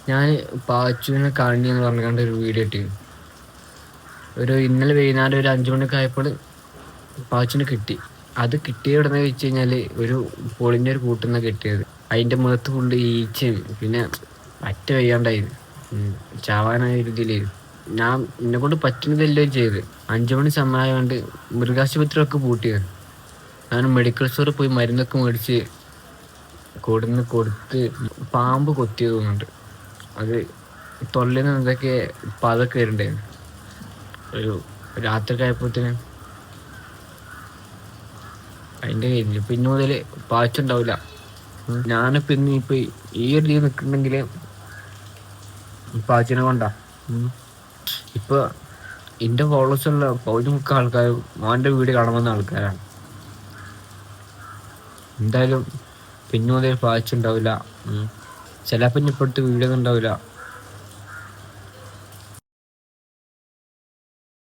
ഞാൻ പാച്ചുവിനെ കാണി എന്ന് പറഞ്ഞുകൊണ്ട് ഒരു വീഡിയോ ഇട്ട്. ഇന്നലെ വൈകുന്നേരം ഒരു 5 മണിയൊക്കെ ആയപ്പോൾ പാച്ചിന് കിട്ടി. അത് കിട്ടിയ ഉടനെ വെച്ച് കഴിഞ്ഞാല് ഒരു പൊളിഞ്ഞ ഒരു കൂട്ടുന്ന കിട്ടിയത്. അതിന്റെ മുഖത്ത് ഫുള്ള് ഈച്ചയും പിന്നെ പറ്റ വയ്യാണ്ടായി, ചാവാനായ രീതിയിലായിരുന്നു. ഞാൻ എന്നെ കൊണ്ട് പറ്റുന്നതെല്ലാം ചെയ്ത്. 5 മണി സമയമായോണ്ട് മൃഗാശുപത്രിയൊക്കെ പൂട്ടിയത്. ഞാൻ മെഡിക്കൽ സ്റ്റോറിൽ പോയി മരുന്നൊക്കെ മേടിച്ച് കൊടുന്ന് കൊടുത്ത്. പാമ്പ് കൊത്തിയത് തോന്നുന്നുണ്ട്. അത് തൊള്ളിന്ന് എന്തൊക്കെ പതൊക്കെ വരുന്നുണ്ടായിരുന്നു. ഒരു രാത്രി ആയപ്പോത്തിന് അതിന്റെ കഴിഞ്ഞു. പിന്നെ മുതല് പാച്ചുണ്ടാവില്ല. ഞാനിപ്പോ ഇപ്പൊ ഈ ഒരു രീതി നിൽക്കുന്നുണ്ടെങ്കില് പാച്ചിനെ കൊണ്ടാ. ഇപ്പൊ എന്റെ ഫോളോവേഴ്സുള്ള പകുതി മുക്കാൽ ആൾക്കാരും മോന്റെ വീട് കാണുമെന്ന ആൾക്കാരാണ്. എന്തായാലും പിന്നെ മുതൽ പാച്ചുണ്ടാവില്ല. ചിലപ്പോ ഇപ്പോഴത്തെ വീഡിയോ ഒന്നും ഉണ്ടാവില്ല.